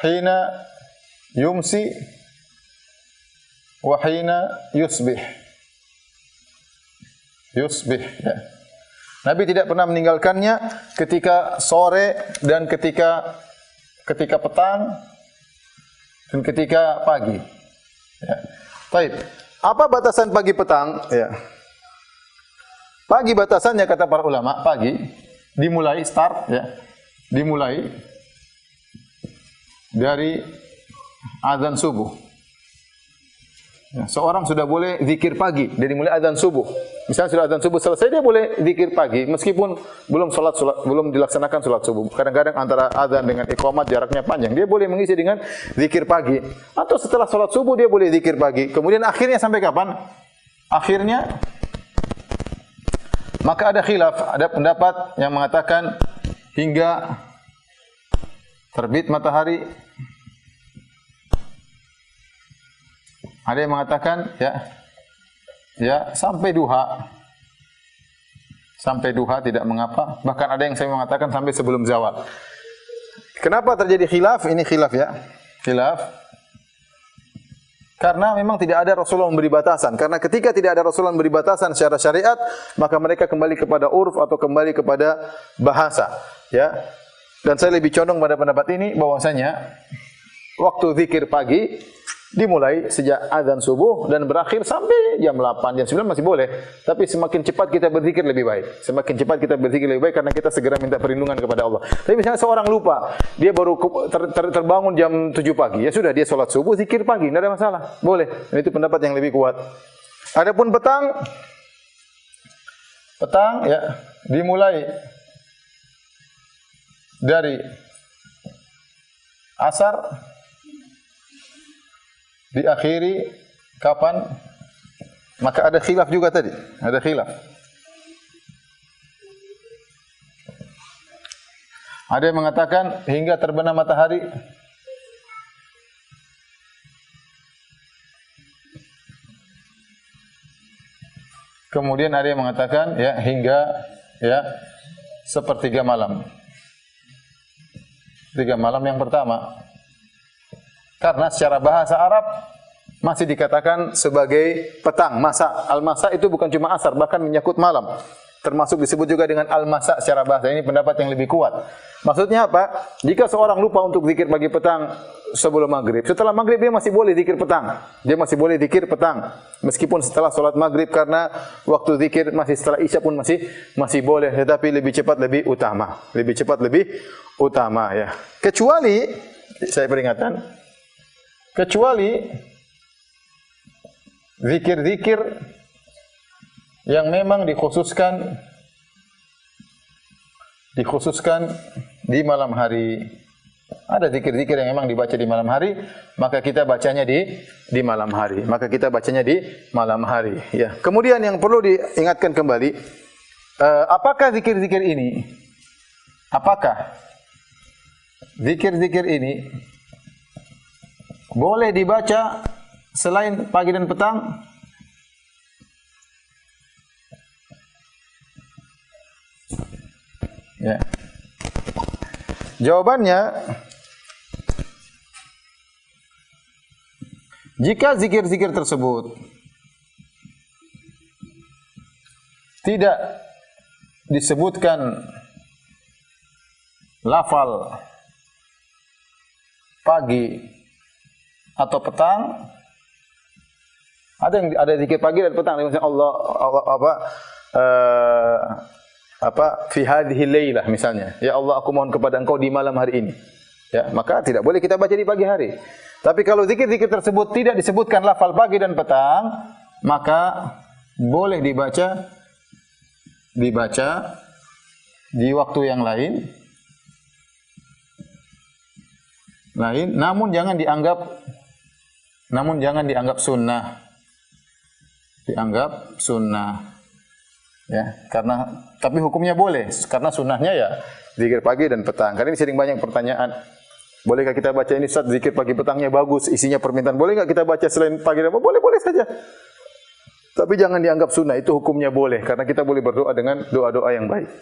hina yumsi wa hina yusbih. Yusbih, ya. Nabi tidak pernah meninggalkannya ketika sore dan ketika petang dan ketika pagi. Ya. Baik. Apa batasan pagi petang? Ya. Pagi batasannya kata para ulama, pagi dimulai start ya. Dimulai dari azan subuh. Ya, seorang sudah boleh zikir pagi dari mulai azan subuh. Misalnya sudah azan subuh selesai, dia boleh zikir pagi meskipun belum dilaksanakan salat subuh. Kadang-kadang antara azan dengan iqamat jaraknya panjang, dia boleh mengisi dengan zikir pagi. Atau setelah salat subuh dia boleh zikir pagi. Kemudian akhirnya sampai kapan? Akhirnya maka ada khilaf, ada pendapat yang mengatakan hingga terbit matahari. Ada yang mengatakan ya sampai duha. Sampai duha tidak mengapa. Bahkan ada yang saya mengatakan sampai sebelum zawal. Kenapa terjadi khilaf? Ini khilaf ya. Khilaf. Karena memang tidak ada Rasulullah memberi batasan. Karena ketika tidak ada Rasulullah memberi batasan secara syariat, maka mereka kembali kepada urf atau kembali kepada bahasa. Ya. Dan saya lebih condong pada pendapat ini bahwasanya waktu zikir pagi dimulai sejak azan subuh dan berakhir sampai jam 8, jam 9 masih boleh. Tapi semakin cepat kita berzikir lebih baik. Semakin cepat kita berzikir lebih baik karena kita segera minta perlindungan kepada Allah. Tapi misalnya seorang lupa, dia baru terbangun jam 7 pagi, ya sudah dia sholat subuh, zikir pagi, tidak ada masalah. Boleh. Dan itu pendapat yang lebih kuat. Adapun petang ya dimulai dari asar diakhiri kapan? Maka ada khilaf juga tadi. Ada khilaf. Ada yang mengatakan hingga terbenam matahari. Kemudian ada yang mengatakan ya hingga ya sepertiga malam. Tiga malam yang pertama. Karena secara bahasa Arab masih dikatakan sebagai petang, masa. Al-masa itu bukan cuma asar, bahkan menyangkut malam. Termasuk disebut juga dengan al-masa secara bahasa. Ini pendapat yang lebih kuat. Maksudnya apa? Jika seorang lupa untuk zikir pagi petang sebelum maghrib, setelah maghrib dia masih boleh zikir petang. Dia masih boleh zikir petang. Meskipun setelah sholat maghrib, karena waktu zikir masih setelah isya pun masih boleh. Tetapi lebih cepat lebih utama. Lebih cepat lebih utama ya. Kecuali, saya peringatkan, kecuali zikir-zikir yang memang dikhususkan di malam hari. Ada zikir-zikir yang memang dibaca di malam hari, maka kita bacanya di malam hari. Maka kita bacanya di malam hari. Ya. Kemudian yang perlu diingatkan kembali, apakah zikir-zikir ini? Apakah zikir-zikir ini boleh dibaca selain pagi dan petang? Ya. Jawabannya, jika zikir-zikir tersebut tidak disebutkan lafal pagi atau petang, ada zikir pagi dan petang, misalnya Allah fi hadhihi lailah misalnya, ya Allah aku mohon kepada Engkau di malam hari ini. Ya, maka tidak boleh kita baca di pagi hari. Tapi kalau zikir-zikir tersebut tidak disebutkan lafal pagi dan petang, maka boleh dibaca di waktu yang lain, namun jangan dianggap sunnah. Dianggap sunnah. Ya, tapi hukumnya boleh karena sunnahnya ya zikir pagi dan petang. Karena ini sering banyak pertanyaan. Bolehkah kita baca ini Ustaz, zikir pagi petangnya bagus, isinya permintaan. Boleh enggak kita baca selain pagi dan petang? Boleh saja. Tapi jangan dianggap sunnah, itu hukumnya boleh karena kita boleh berdoa dengan doa-doa yang baik.